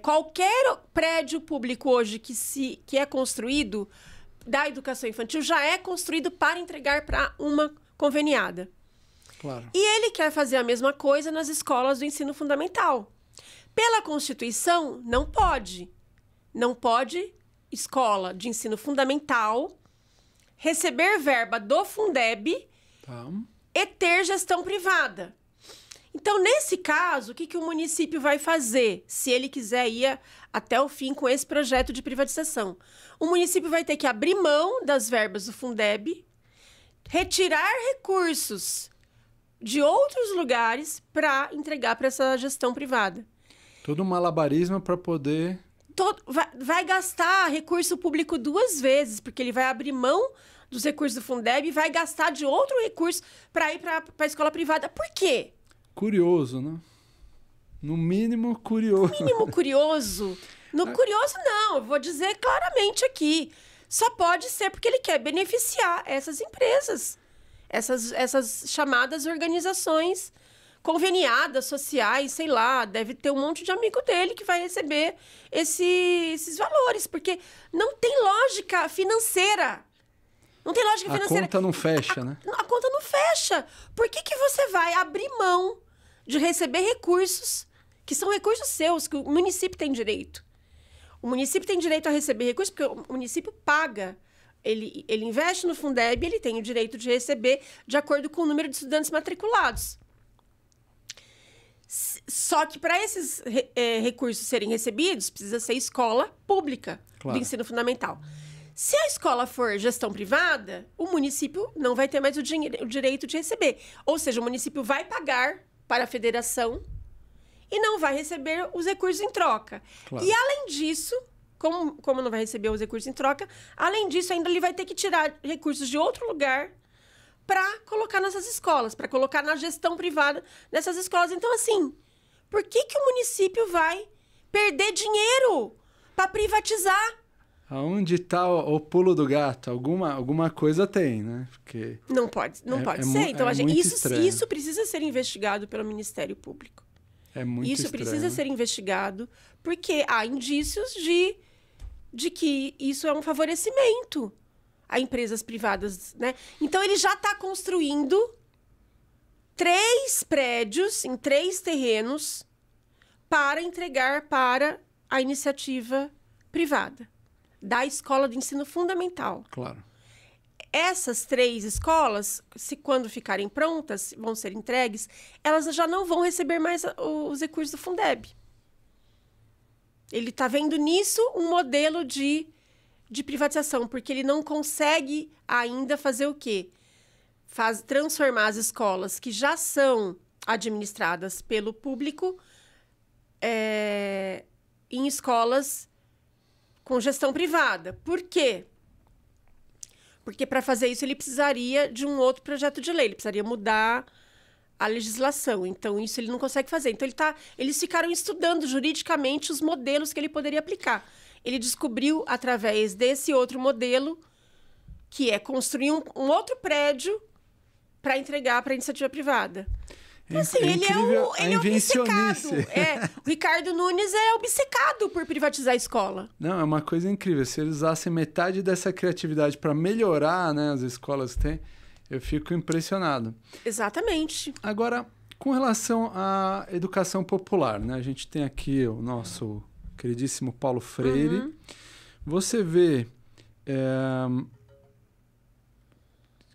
qualquer prédio público hoje que é construído da educação infantil já é construído para entregar para uma conveniada. Claro. E ele quer fazer a mesma coisa nas escolas do ensino fundamental. Pela Constituição, não pode. Não pode escola de ensino fundamental receber verba do Fundeb e ter gestão privada. Então, nesse caso, o que o município vai fazer se ele quiser ir até o fim com esse projeto de privatização? O município vai ter que abrir mão das verbas do Fundeb, retirar recursos de outros lugares para entregar para essa gestão privada. Todo um malabarismo para poder... Vai gastar recurso público 2 vezes, porque ele vai abrir mão dos recursos do Fundeb e vai gastar de outro recurso para ir para a escola privada. Por quê? Curioso, né? No mínimo, curioso. No mínimo, curioso. Curioso, não. Eu vou dizer claramente aqui. Só pode ser porque ele quer beneficiar essas empresas. Essas chamadas organizações conveniadas, sociais, sei lá, deve ter um monte de amigo dele que vai receber esses valores, porque não tem lógica financeira. Não tem lógica financeira. A conta não fecha, né? A conta não fecha. Por que você vai abrir mão de receber recursos, que são recursos seus, que o município tem direito? O município tem direito a receber recursos porque o município paga. Ele investe no Fundeb, ele tem o direito de receber de acordo com o número de estudantes matriculados. Só que para esses recursos serem recebidos, precisa ser escola pública do ensino fundamental. Se a escola for gestão privada, o município não vai ter mais o direito de receber. Ou seja, o município vai pagar para a federação e não vai receber os recursos em troca. Claro. E além disso, como não vai receber os recursos em troca, além disso, ainda ele vai ter que tirar recursos de outro lugar para colocar nessas escolas, para colocar na gestão privada dessas escolas. Então, assim, por que o município vai perder dinheiro para privatizar? Aonde está o pulo do gato? Alguma coisa tem, né? Porque não pode ser. Então, isso precisa ser investigado pelo Ministério Público. É muito isso estranho. Precisa ser investigado, porque há indícios de que isso é um favorecimento a empresas privadas, né? Então, ele já está construindo 3 prédios em 3 terrenos para entregar para a iniciativa privada da escola de ensino fundamental. Claro. Essas 3 escolas, quando ficarem prontas, vão ser entregues, elas já não vão receber mais os recursos do Fundeb. Ele está vendo nisso um modelo de privatização, porque ele não consegue ainda fazer o quê? Transformar as escolas que já são administradas pelo público em escolas com gestão privada. Por quê? Porque para fazer isso ele precisaria de um outro projeto de lei, ele precisaria mudar a legislação. Então, isso ele não consegue fazer. Então, eles ficaram estudando juridicamente os modelos que ele poderia aplicar. Ele descobriu, através desse outro modelo, que é construir um outro prédio para entregar para a iniciativa privada. Então, assim, ele é obcecado. O Ricardo Nunes é obcecado por privatizar a escola. Não, é uma coisa incrível. Se eles usassem metade dessa criatividade para melhorar, né, as escolas que têm, eu fico impressionado. Exatamente. Agora, com relação à educação popular, né? A gente tem aqui o nosso queridíssimo Paulo Freire. Uhum. Você vê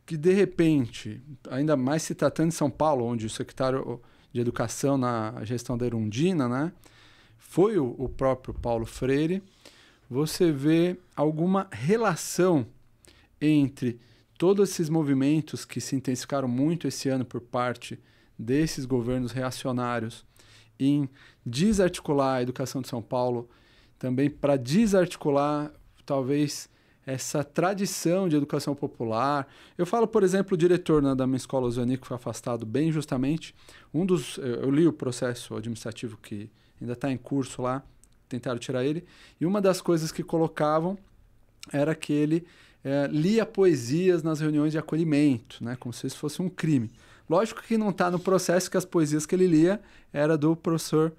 que, de repente, ainda mais se tratando de São Paulo, onde o secretário de Educação na gestão da Erundina, né, foi o próprio Paulo Freire, você vê alguma relação entre todos esses movimentos que se intensificaram muito esse ano por parte desses governos reacionários em desarticular a educação de São Paulo, também para desarticular, talvez, essa tradição de educação popular. Eu falo, por exemplo, o diretor, né, da minha escola, o Zani, que foi afastado bem justamente. Eu li o processo administrativo que ainda está em curso lá, tentaram tirar ele, e uma das coisas que colocavam era que ele lia poesias nas reuniões de acolhimento, né, como se isso fosse um crime. Lógico que não está no processo que as poesias que ele lia era do professor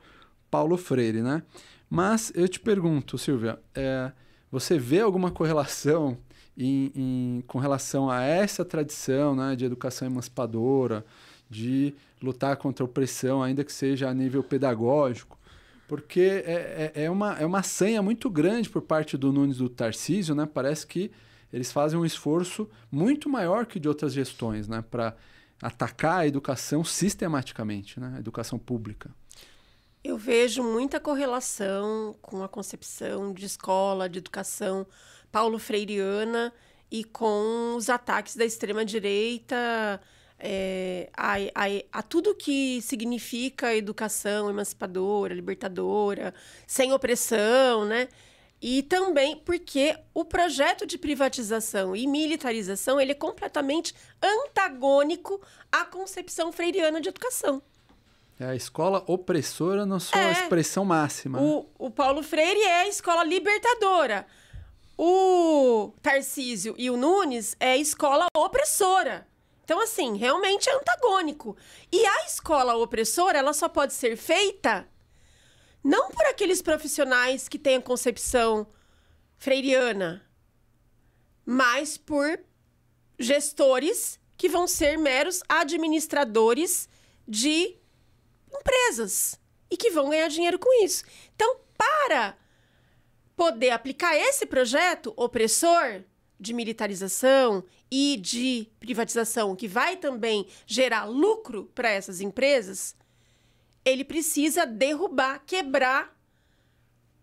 Paulo Freire, né? Mas eu te pergunto, Silvia, você vê alguma correlação com relação a essa tradição, né, de educação emancipadora, de lutar contra a opressão, ainda que seja a nível pedagógico? Porque é uma sanha muito grande por parte do Nunes e do Tarcísio, né? Parece que eles fazem um esforço muito maior que de outras gestões, né, para atacar a educação sistematicamente, né, a educação pública. Eu vejo muita correlação com a concepção de escola, de educação paulo-freireana e com os ataques da extrema-direita a tudo que significa educação emancipadora, libertadora, sem opressão, né? E também porque o projeto de privatização e militarização ele é completamente antagônico à concepção freiriana de educação. É a escola opressora na sua expressão máxima. O Paulo Freire é a escola libertadora. O Tarcísio e o Nunes é a escola opressora. Então, assim, realmente é antagônico. E a escola opressora, ela só pode ser feita não por aqueles profissionais que têm a concepção freiriana, mas por gestores que vão ser meros administradores de empresas e que vão ganhar dinheiro com isso. Então, para poder aplicar esse projeto opressor de militarização e de privatização, que vai também gerar lucro para essas empresas, ele precisa derrubar, quebrar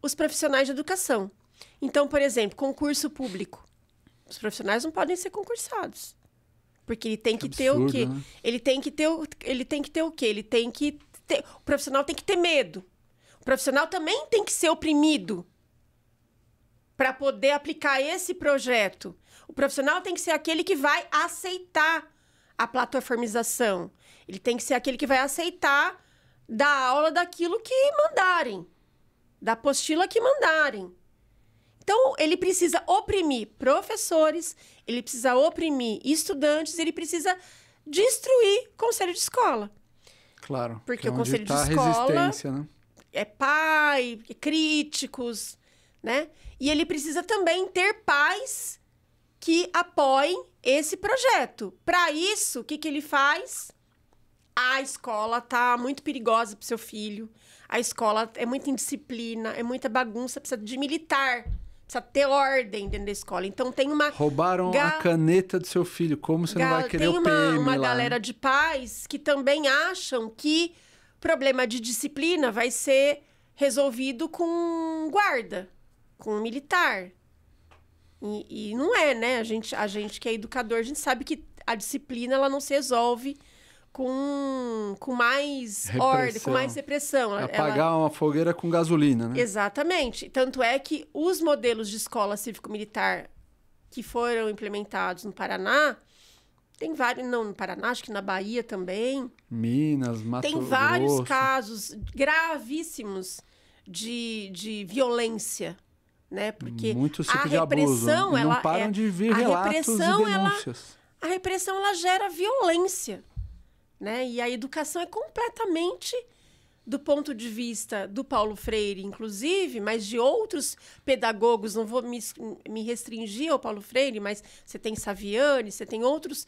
os profissionais de educação. Então, por exemplo, concurso público. Os profissionais não podem ser concursados. Porque ele tem que ter o quê? Né? Ele tem que ter o quê? O profissional tem que ter medo. O profissional também tem que ser oprimido para poder aplicar esse projeto. O profissional tem que ser aquele que vai aceitar a plataformização. Ele tem que ser aquele que vai aceitar dar aula daquilo que mandarem, da apostila que mandarem. Então, ele precisa oprimir professores, ele precisa oprimir estudantes, ele precisa destruir o conselho de escola. Claro. Porque o conselho de escola né? é pai, críticos, né? E ele precisa também ter pais que apoiem esse projeto. Para isso, o que ele faz? A escola tá muito perigosa pro seu filho. A escola é muita indisciplina, é muita bagunça, precisa de militar. Precisa ter ordem dentro da escola. Então tem uma... Roubaram a caneta do seu filho. Como você não vai querer o PM Tem uma lá, galera né? de pais que também acham que problema de disciplina vai ser resolvido com guarda, com militar. E não é, né? A gente que é educador, a gente sabe que a disciplina ela não se resolve com mais ordem, com mais repressão. Apagar uma fogueira com gasolina, né? Exatamente. Tanto é que os modelos de escola cívico-militar que foram implementados no Paraná, tem vários, não no Paraná, acho que na Bahia também. Minas, Mato Grosso. Tem vários casos gravíssimos de violência, né? Porque muitos a tipos de abuso. repressão, E não param de vir relatos e denúncias. A repressão, ela gera violência, né? E a educação é completamente, do ponto de vista do Paulo Freire, inclusive, mas de outros pedagogos, não vou me restringir ao Paulo Freire, mas você tem Saviani, você tem outros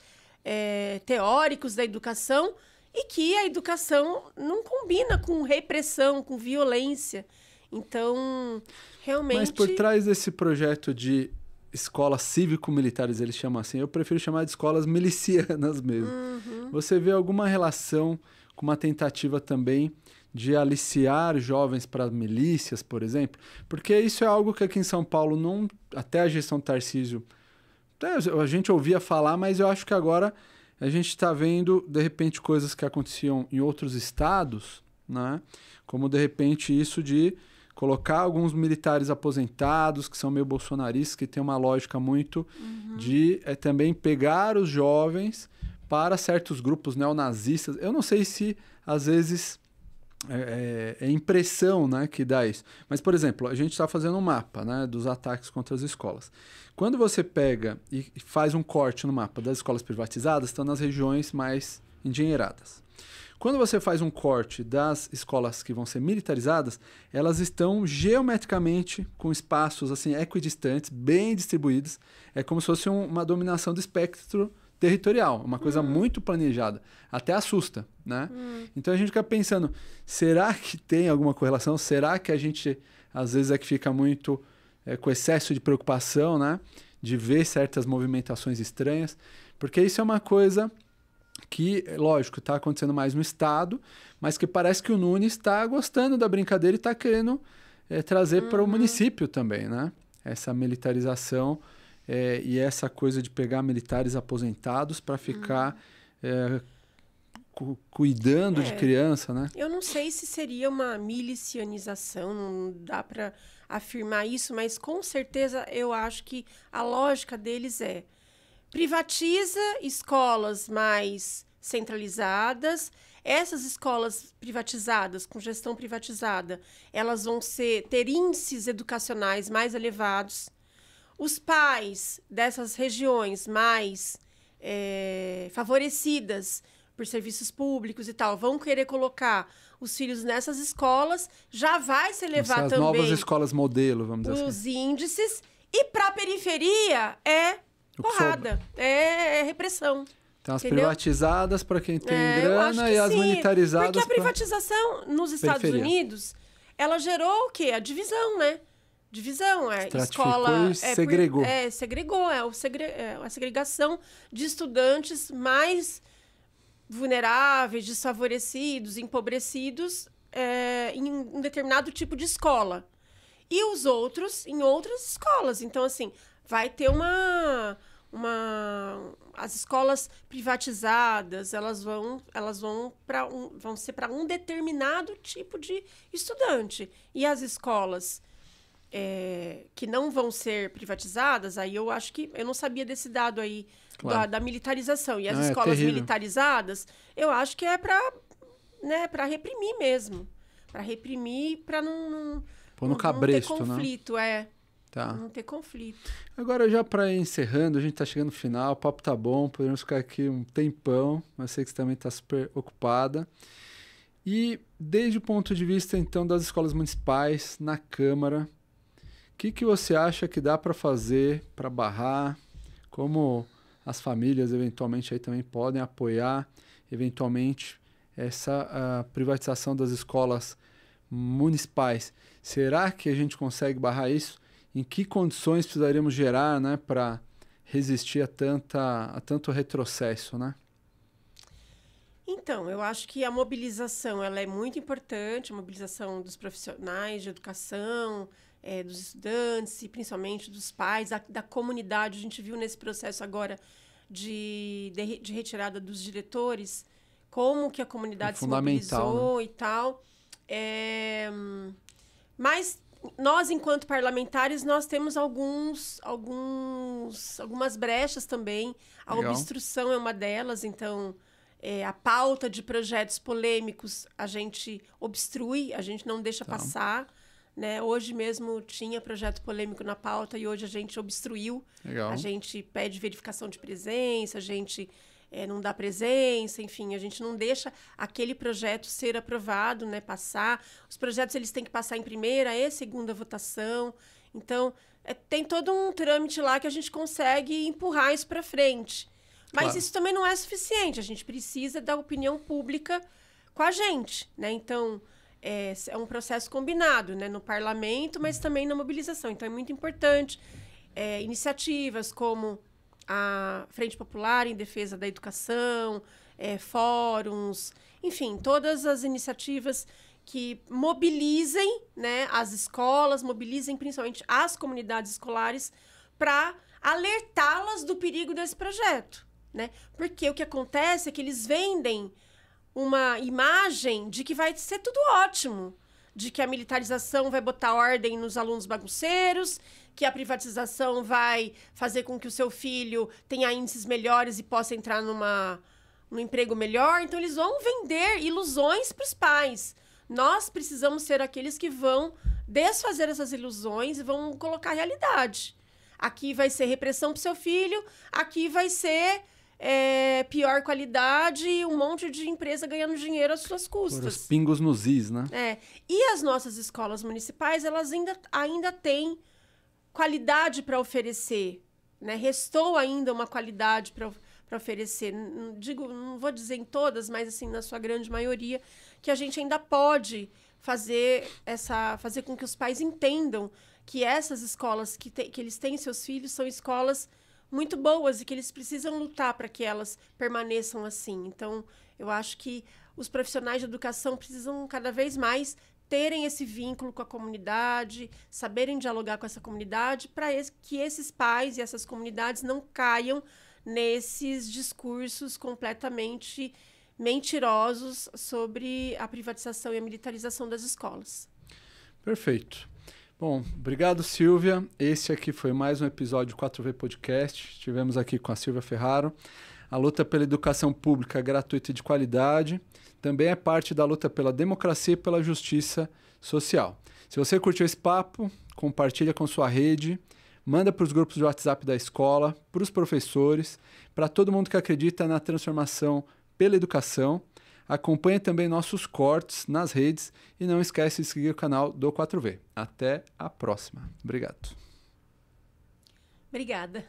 teóricos da educação, e que a educação não combina com repressão, com violência. Então, realmente... Mas por trás desse projeto de escolas cívico-militares, eles chamam assim, eu prefiro chamar de escolas milicianas mesmo. Uhum. Você vê alguma relação com uma tentativa também de aliciar jovens para milícias, por exemplo? Porque isso é algo que aqui em São Paulo, até a gestão Tarcísio, a gente ouvia falar, mas eu acho que agora a gente está vendo, de repente, coisas que aconteciam em outros estados, né? Como, de repente, isso de colocar alguns militares aposentados, que são meio bolsonaristas, que tem uma lógica muito de também pegar os jovens para certos grupos neonazistas. Eu não sei se, às vezes, é impressão, né, que dá isso. Mas, por exemplo, a gente está fazendo um mapa, né, dos ataques contra as escolas. Quando você pega e faz um corte no mapa das escolas privatizadas, estão nas regiões mais endinheiradas. Quando você faz um corte das escolas que vão ser militarizadas, elas estão geometricamente com espaços assim equidistantes, bem distribuídos. É como se fosse uma dominação do espectro territorial, uma coisa muito planejada. Até assusta, né? Então a gente fica pensando, será que tem alguma correlação? Será que a gente, às vezes, que fica muito com excesso de preocupação, né? De ver certas movimentações estranhas? Porque isso é uma coisa que, lógico, está acontecendo mais no Estado, mas que parece que o Nunes está gostando da brincadeira e está querendo trazer para o município também, né? Essa militarização e essa coisa de pegar militares aposentados para ficar cuidando de criança, né? Eu não sei se seria uma milicianização, não dá para afirmar isso, mas com certeza eu acho que a lógica deles é: privatiza escolas mais centralizadas. Essas escolas privatizadas, com gestão privatizada, elas vão ter índices educacionais mais elevados. Os pais dessas regiões mais favorecidas por serviços públicos e tal vão querer colocar os filhos nessas escolas. Já vai se elevar as também novas escolas modelo, vamos dizer os assim. índices. E para a periferia porrada, é repressão. Então, as entendeu? Privatizadas para quem tem Eu acho grana que e as sim, militarizadas porque a privatização nos Estados Unidos, ela gerou o quê? A divisão, né? Divisão, escola... e segregou. Segregou, a segregação de estudantes mais vulneráveis, desfavorecidos, empobrecidos em um determinado tipo de escola. E os outros em outras escolas. Então, assim, vai ter as escolas privatizadas, elas vão ser para um determinado tipo de estudante. E as escolas que não vão ser privatizadas, aí eu acho que eu não sabia desse dado aí, claro, da militarização. E as escolas militarizadas, eu acho que é para reprimir mesmo. Para reprimir, para não cabresto, ter conflito, né? Tá. Não ter conflito. Agora, já para ir encerrando, a gente está chegando no final, o papo tá bom, podemos ficar aqui um tempão, mas sei que você também está super ocupada. E desde o ponto de vista, então, das escolas municipais, na Câmara, o que você acha que dá para fazer para barrar? Como as famílias, eventualmente, aí também podem apoiar, eventualmente, essa privatização das escolas municipais? Será que a gente consegue barrar isso? Em que condições precisaríamos gerar, né, para resistir a tanto retrocesso, né? Então, eu acho que a mobilização ela é muito importante, a mobilização dos profissionais de educação, dos estudantes e principalmente dos pais, da comunidade. A gente viu nesse processo agora de retirada dos diretores, como que a comunidade se mobilizou, né? E tal. Mas nós, enquanto parlamentares, nós temos algumas brechas também. A obstrução é uma delas, então a pauta de projetos polêmicos a gente obstrui, a gente não deixa passar. Né? Hoje mesmo tinha projeto polêmico na pauta e hoje a gente obstruiu. Legal. A gente pede verificação de presença, a gente não dá presença, enfim, a gente não deixa aquele projeto ser aprovado, né, passar. Os projetos eles têm que passar em primeira e segunda votação. Então, tem todo um trâmite lá que a gente consegue empurrar isso para frente. Mas claro, isso também não é suficiente. A gente precisa da opinião pública com a gente, né? Então, é um processo combinado, né, no parlamento, mas também na mobilização. Então, é muito importante iniciativas como a Frente Popular em Defesa da Educação, fóruns, enfim, todas as iniciativas que mobilizem, né, as escolas, mobilizem principalmente as comunidades escolares para alertá-las do perigo desse projeto, né? Porque o que acontece é que eles vendem uma imagem de que vai ser tudo ótimo. de que a militarização vai botar ordem nos alunos bagunceiros, que a privatização vai fazer com que o seu filho tenha índices melhores e possa entrar num emprego melhor. Então, eles vão vender ilusões para os pais. Nós precisamos ser aqueles que vão desfazer essas ilusões e vão colocar a realidade. Aqui vai ser repressão para o seu filho, aqui vai ser pior qualidade e um monte de empresa ganhando dinheiro às suas custas. Por os pingos nos is, né? E as nossas escolas municipais, elas ainda têm qualidade para oferecer, né? Restou ainda uma qualidade para oferecer. Não vou dizer em todas, mas assim, na sua grande maioria, que a gente ainda pode fazer com que os pais entendam que essas escolas que eles têm seus filhos são escolas muito boas e que eles precisam lutar para que elas permaneçam assim. Então, eu acho que os profissionais de educação precisam cada vez mais terem esse vínculo com a comunidade, saberem dialogar com essa comunidade, para que esses pais e essas comunidades não caiam nesses discursos completamente mentirosos sobre a privatização e a militarização das escolas. Perfeito. Bom, obrigado, Silvia. Esse aqui foi mais um episódio do 4V Podcast. Estivemos aqui com a Silvia Ferraro. A luta pela educação pública gratuita e de qualidade também é parte da luta pela democracia e pela justiça social. Se você curtiu esse papo, compartilha com sua rede, manda para os grupos de WhatsApp da escola, para os professores, para todo mundo que acredita na transformação pela educação. Acompanhe também nossos cortes nas redes e não esquece de seguir o canal do 4V. Até a próxima. Obrigado. Obrigada.